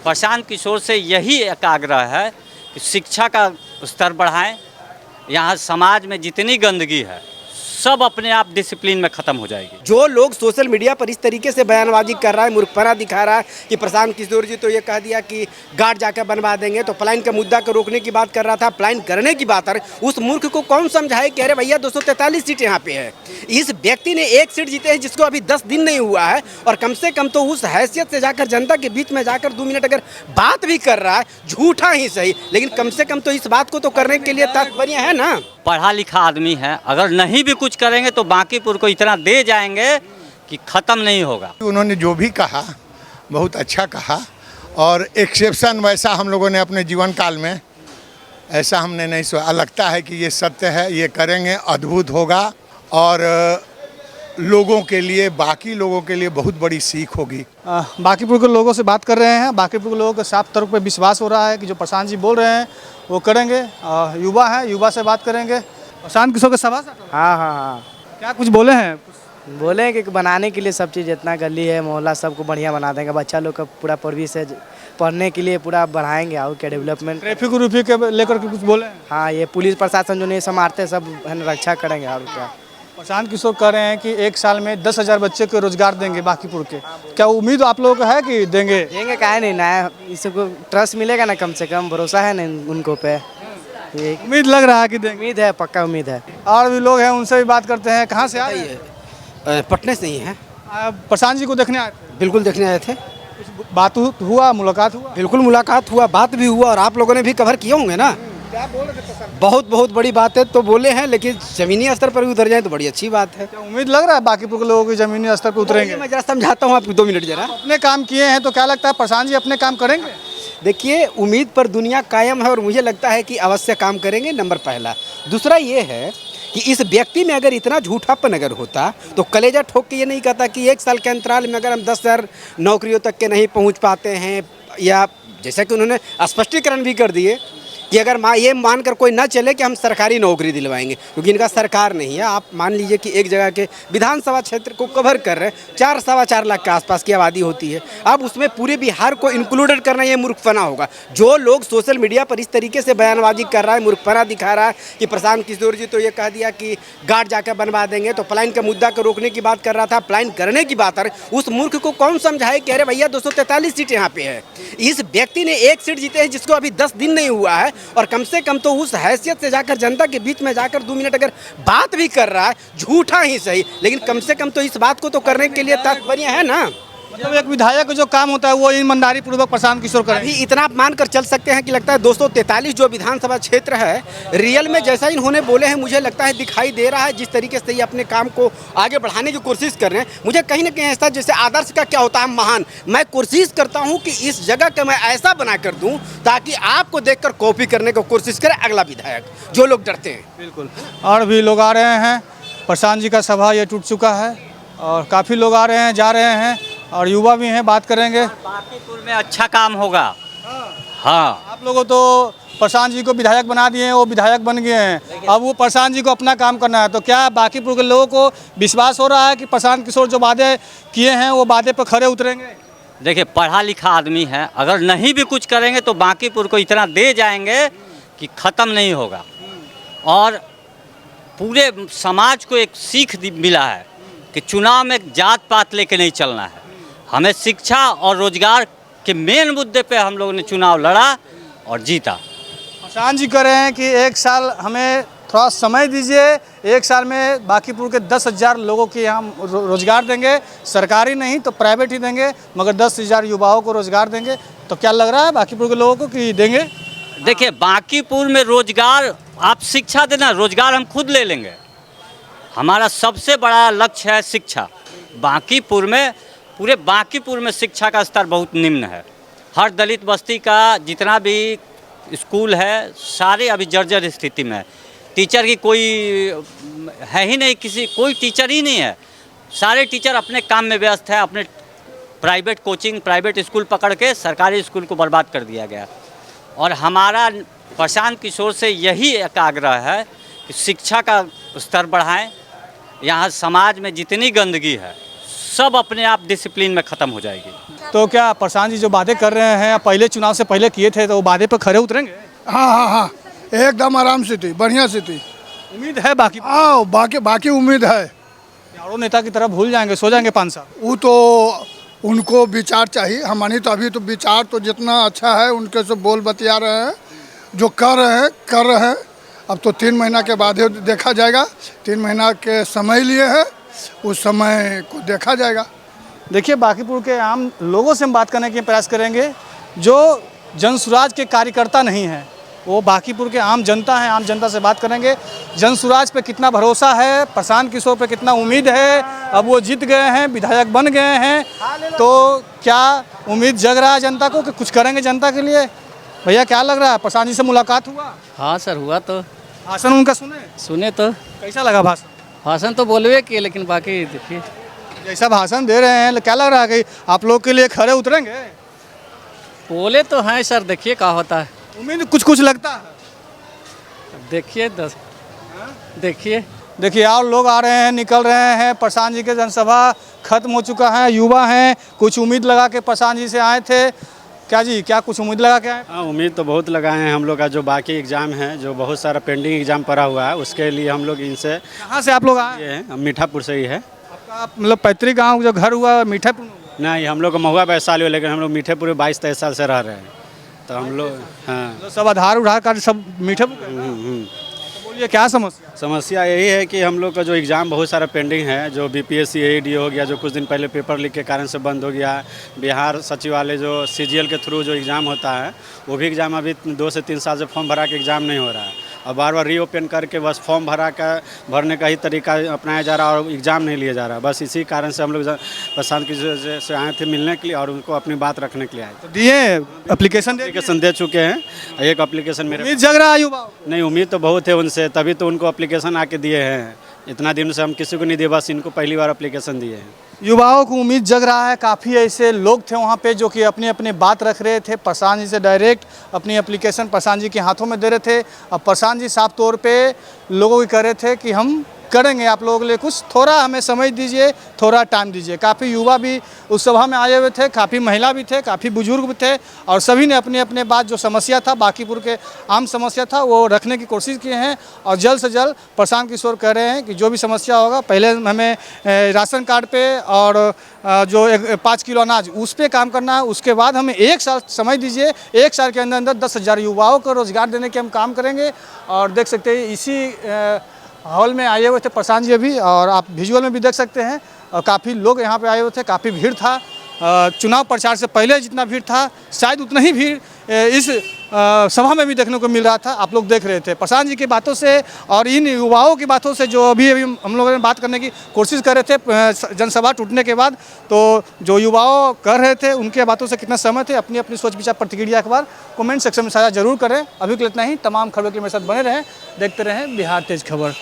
प्रशांत किशोर से यही एक आग्रह है कि शिक्षा का स्तर बढ़ाएं। यहाँ समाज में जितनी गंदगी है सब अपने आप डिसिप्लिन में ख़त्म हो जाएगी। जो लोग सोशल मीडिया पर इस तरीके से बयानबाजी कर रहा है, मूर्खपना दिखा रहा है कि प्रशांत किशोर जी तो ये कह दिया कि गार्ड जाकर बनवा देंगे, तो पलायन के मुद्दा को रोकने की बात कर रहा था, पलायन करने की बात है। उस मूर्ख को कौन समझाए कि अरे भैया 243 सीट यहाँ पे है। इस व्यक्ति ने एक सीट जीते हैं जिसको अभी 10 दिन नहीं हुआ है, और कम से कम तो उस हैसियत से जाकर जनता के बीच में जाकर 2 मिनट अगर बात भी कर रहा है, झूठा ही सही, लेकिन कम से कम तो इस बात को तो करने के लिए तात्पर्य है ना। पढ़ा लिखा आदमी है, अगर नहीं भी कुछ करेंगे तो बांकीपुर को इतना दे जाएंगे कि ख़त्म नहीं होगा। उन्होंने जो भी कहा बहुत अच्छा कहा, और एक्सेप्शन वैसा हम लोगों ने अपने जीवन काल में ऐसा हमने नहीं सोचा। लगता है कि ये सत्य है, ये करेंगे, अद्भुत होगा, और लोगों के लिए, बाकी लोगों के लिए बहुत बड़ी सीख होगी। बांकीपुर के लोगों से बात कर रहे हैं। बांकीपुर के लोगों को साफ तौर पर विश्वास हो रहा है कि जो प्रशांत जी बोल रहे हैं वो करेंगे। युवा हैं, युवा से बात करेंगे। प्रशांत किशोर के सभा। हाँ, क्या कुछ बोले हैं? बोले हैं कि बनाने के लिए सब चीज़, जितना गली है मोहल्ला सबको बढ़िया बना देंगे। बच्चा लोग का पूरा परवरिश से पढ़ने के लिए पूरा बढ़ाएंगे और क्या डेवलपमेंट। ट्रैफिक रूफिक के लेकर के कुछ बोले हैं? हाँ, ये पुलिस प्रशासन जो नहीं संभालते सब है ना, रक्षा करेंगे और क्या। प्रशांत किशोर कह रहे हैं कि एक साल में 10,000 बच्चे को रोजगार देंगे बांकीपुर के। क्या उम्मीद आप लोगों को है कि देंगे? देंगे काहे नहीं, नया इसको ट्रस्ट मिलेगा ना, कम से कम भरोसा है ना उनको पे। उम्मीद लग रहा है कि देंगे। उम्मीद है, पक्का उम्मीद है। और भी लोग हैं, उनसे भी बात करते हैं। कहाँ से आए हैं? पटने से ही है। प्रशांत जी को देखने आए थे? बिल्कुल देखने आए थे। कुछ बात हुआ, मुलाकात हुआ? बिल्कुल मुलाकात हुआ, बात भी हुआ, और आप लोगों ने भी कवर किए होंगे ना। क्या बोल रहे थे? बहुत बड़ी बात है तो बोले हैं, लेकिन जमीनी स्तर पर भी उतर जाए तो बड़ी अच्छी बात है। क्या उम्मीद लग रहा है बांकीपुर के लोगों की जमीनी स्तर पर उतरेंगे? मैं जरा समझाता हूँ आपको, 2 मिनट जरा। अपने काम किए हैं तो क्या लगता है प्रशांत जी अपने काम करेंगे? देखिए, उम्मीद पर दुनिया कायम है, और मुझे लगता है कि अवश्य काम करेंगे, नंबर पहला। दूसरा ये है कि इस व्यक्ति में अगर इतना झूठापन अगर होता तो कलेजा ठोक के ये नहीं कहता कि 1 साल के अंतराल में अगर हम 10,000 नौकरियों तक के नहीं पहुंच पाते हैं, या जैसा कि उन्होंने स्पष्टीकरण भी कर दिए कि अगर ये मानकर कोई ना चले कि हम सरकारी नौकरी दिलवाएंगे, क्योंकि इनका सरकार नहीं है। आप मान लीजिए कि एक जगह के विधानसभा क्षेत्र को कवर कर रहे हैं, 4-4.25 लाख के आसपास की आबादी होती है। अब उसमें पूरे बिहार को इंक्लूडेड करना ये मूर्खपना होगा। जो लोग सोशल मीडिया पर इस तरीके से बयानबाजी कर रहा है, मूर्खपना दिखा रहा है कि प्रशांत किशोर जी तो ये कह दिया कि गार्ड जाकर बनवा देंगे, तो पलायन के मुद्दा को रोकने की बात कर रहा था, पलायन करने की बात है। उस मूर्ख को कौन समझाए कि अरे भैया 243 सीट यहाँ पे है। इस व्यक्ति ने एक सीट जीते हैं जिसको अभी 10 दिन नहीं हुआ है, और कम से कम तो उस हैसियत से जाकर जनता के बीच में जाकर 2 मिनट अगर बात भी कर रहा है, झूठा ही सही, लेकिन कम से कम तो इस बात को तो करने के लिए तात्पर्य है ना। मतलब एक विधायक जो काम होता है वो ईमानदारी पूर्वक प्रशांत किशोर करें। अभी इतना आप मानकर चल सकते हैं कि लगता है 243 जो विधानसभा क्षेत्र है, रियल में जैसा इन्होंने बोले हैं, मुझे लगता है दिखाई दे रहा है। जिस तरीके से ये अपने काम को आगे बढ़ाने की कोशिश कर रहे हैं, मुझे कहीं ना कहीं ऐसा, जैसे आदर्श का क्या होता है महान, मैं कोशिश करता हूँ कि इस जगह का मैं ऐसा बना कर दूँ ताकि आपको देखकर कॉपी करने की कोशिश करे अगला विधायक, जो लोग डरते हैं। बिल्कुल। और भी लोग आ रहे हैं। प्रशांत जी का सभा ये टूट चुका है, और काफ़ी लोग आ रहे हैं, जा रहे हैं, और युवा भी हैं, बात करेंगे। बांकीपुर में अच्छा काम होगा। हाँ, आप लोगों तो प्रशांत जी को विधायक बना दिए हैं, वो विधायक बन गए हैं, अब वो प्रशांत जी को अपना काम करना है। तो क्या बांकीपुर के लोगों को विश्वास हो रहा है कि प्रशांत किशोर जो वादे किए हैं वो वादे पर खरे उतरेंगे? देखिए, पढ़ा लिखा आदमी है, अगर नहीं भी कुछ करेंगे तो बांकीपुर को इतना दे जाएंगे कि ख़त्म नहीं होगा। और पूरे समाज को एक सीख मिला है कि चुनाव में जात पात लेके नहीं चलना है। हमें शिक्षा और रोजगार के मेन मुद्दे पे हम लोगों ने चुनाव लड़ा और जीता। प्रशांत जी कह रहे हैं कि 1 साल हमें थोड़ा समय दीजिए, 1 साल में बांकीपुर के 10,000 लोगों के हम रोजगार देंगे, सरकारी नहीं तो प्राइवेट ही देंगे, मगर 10,000 युवाओं को रोजगार देंगे। तो क्या लग रहा है बांकीपुर के लोगों को कि देंगे? देखिए, बांकीपुर में रोजगार, आप शिक्षा देना, रोजगार हम खुद ले लेंगे। हमारा सबसे बड़ा लक्ष्य है शिक्षा। बांकीपुर में, पूरे बांकीपुर में शिक्षा का स्तर बहुत निम्न है। हर दलित बस्ती का जितना भी स्कूल है, सारे अभी जर्जर स्थिति में है। टीचर की कोई है ही नहीं, कोई टीचर ही नहीं है। सारे टीचर अपने काम में व्यस्त है, अपने प्राइवेट कोचिंग, प्राइवेट स्कूल पकड़ के सरकारी स्कूल को बर्बाद कर दिया गया। और हमारा प्रशांत किशोर से यही एक आग्रह है कि शिक्षा का स्तर बढ़ाएं। यहाँ समाज में जितनी गंदगी है सब अपने आप डिसिप्लिन में ख़त्म हो जाएगी। तो क्या प्रशांत जी जो वादे कर रहे हैं पहले चुनाव से पहले किए थे तो वो वादे पर खरे उतरेंगे? हाँ हाँ हाँ, एकदम आराम से थी, बढ़िया से थी। उम्मीद है बाकी हाँ, बाकी बाकी उम्मीद है। यारों नेता की तरह भूल जाएंगे, सो जाएंगे 5 साल? वो तो उनको विचार चाहिए, हमारी तो अभी तो विचार तो जितना अच्छा है उनके से बोल बतिया रहे हैं, जो कर रहे हैं। अब तो 3 महीना के बाद ही देखा जाएगा, 3 महीना के समय लिए है, उस समय को देखा जाएगा। देखिए बांकीपुर के आम लोगों से हम बात करने के प्रयास करेंगे जो जनसुराज के कार्यकर्ता नहीं हैं, वो बांकीपुर के आम जनता हैं। आम जनता से बात करेंगे, जनसुराज पे कितना भरोसा है, प्रशांत किशोर पे कितना उम्मीद है। अब वो जीत गए हैं, विधायक बन गए हैं, तो क्या उम्मीद जग रहा है जनता को कि कुछ करेंगे जनता के लिए? भैया क्या लग रहा है, प्रशांत जी से मुलाकात हुआ? हाँ सर हुआ तो। भाषण उनका सुने तो। कैसा लगा भाषण? भाषण तो बोलवे किए लेकिन बाकी देखिए जैसा भाषण दे रहे हैं क्या लग रहा है कि आप लोग के लिए खरे उतरेंगे? बोले तो हैं सर, देखिए क्या होता है। उम्मीद कुछ लगता है। देखिए देखिए और लोग आ रहे हैं, निकल रहे हैं। प्रशांत जी के जनसभा खत्म हो चुका है, युवा हैं, कुछ उम्मीद लगा के प्रशांत जी से आए थे। क्या जी, क्या कुछ उम्मीद लगा के आए? हाँ, उम्मीद तो बहुत लगाए हैं हम लोग का। जो बाकी एग्ज़ाम है, जो बहुत सारा पेंडिंग एग्ज़ाम पड़ा हुआ है, उसके लिए हम लोग इनसे कहाँ से आप लोग आए? ये हैं, मीठापुर से ही है। आपका मतलब पैतृक गाँव जो घर हुआ मीठापुर में हुआ? नहीं, हम लोग का महुआ वैशाली हुआ, लेकिन हम लोग मीठेपुर में 22-23 साल से रह रहे हैं, तो हम लोग हाँ। तो सब आधार कार्ड सब मीठापुर का है? तो बोलिए क्या समस्या? समस्या यही है कि हम लोग का जो एग्ज़ाम बहुत सारा पेंडिंग है, जो बीपीएससी एडी हो गया, जो कुछ दिन पहले पेपर लीक के कारण से बंद हो गया। बिहार सचिवालय जो सीजीएल के थ्रू जो एग्ज़ाम होता है, वो भी एग्ज़ाम अभी 2 से 3 साल से फॉर्म भरा के एग्ज़ाम नहीं हो रहा है, और बार बार रीओपन करके बस फॉर्म भरने का ही तरीका अपनाया जा रहा है और एग्ज़ाम नहीं लिया जा रहा। बस इसी कारण से हम लोग प्रशांत किशोर से आए थे मिलने के लिए और उनको अपनी बात रखने के लिए आए। तो दिए एप्लीकेशन दे चुके हैं, एक एप्लीकेशन मेरे उम्मीद जग रहा है युवा? नहीं, उम्मीद तो बहुत है उनसे, तभी तो उनको एप्लीकेशन आके दिए हैं। इतना दिन से हम किसी को नहीं दिए, बस इनको पहली बार एप्लीकेशन दिए हैं। युवाओं को उम्मीद जग रहा है। काफ़ी ऐसे लोग थे वहाँ पे जो कि अपनी अपनी बात रख रहे थे, प्रशांत जी से डायरेक्ट अपनी एप्लीकेशन प्रशांत जी के हाथों में दे रहे थे। अब प्रशांत जी साफ तौर पे लोगों को कह रहे थे कि हम करेंगे आप लोगों के लिए कुछ, थोड़ा हमें समय दीजिए, थोड़ा टाइम दीजिए। काफ़ी युवा भी उस सभा में आए हुए थे, काफ़ी महिला भी थे, काफ़ी बुजुर्ग भी थे, और सभी ने अपने अपने बात जो समस्या था, बांकीपुर के आम समस्या था, वो रखने की कोशिश किए हैं। और जल्द से जल्द प्रशांत किशोर कह रहे हैं कि जो भी समस्या होगा, पहले हमें राशन कार्ड पे और जो 5 किलो अनाज उस पर काम करना है, उसके बाद हमें 1 साल समय दीजिए, 1 साल के अंदर अंदर 10,000 युवाओं को रोज़गार देने के हम काम करेंगे। और देख सकते हैं इसी हॉल में आए हुए थे प्रशांत जी अभी, और आप विजुअल में भी देख सकते हैं, और काफ़ी लोग यहाँ पे आए हुए थे, काफ़ी भीड़ था। चुनाव प्रचार से पहले जितना भीड़ था, शायद उतना ही भीड़ इस सभा में भी देखने को मिल रहा था। आप लोग देख रहे थे प्रशांत जी की बातों से और इन युवाओं की बातों से, जो अभी हम लोगों ने बात करने की कोशिश कर रहे थे जनसभा टूटने के बाद, तो जो युवाओं कर रहे थे उनके बातों से कितना सहमत है, अपनी अपनी सोच विचार प्रतिक्रिया के बाद कमेंट सेक्शन में साझा जरूर करें। अभी के लिए इतना ही। तमाम खबरों के लिए मेरे साथ बने रहें, देखते रहें बिहार तेज खबर।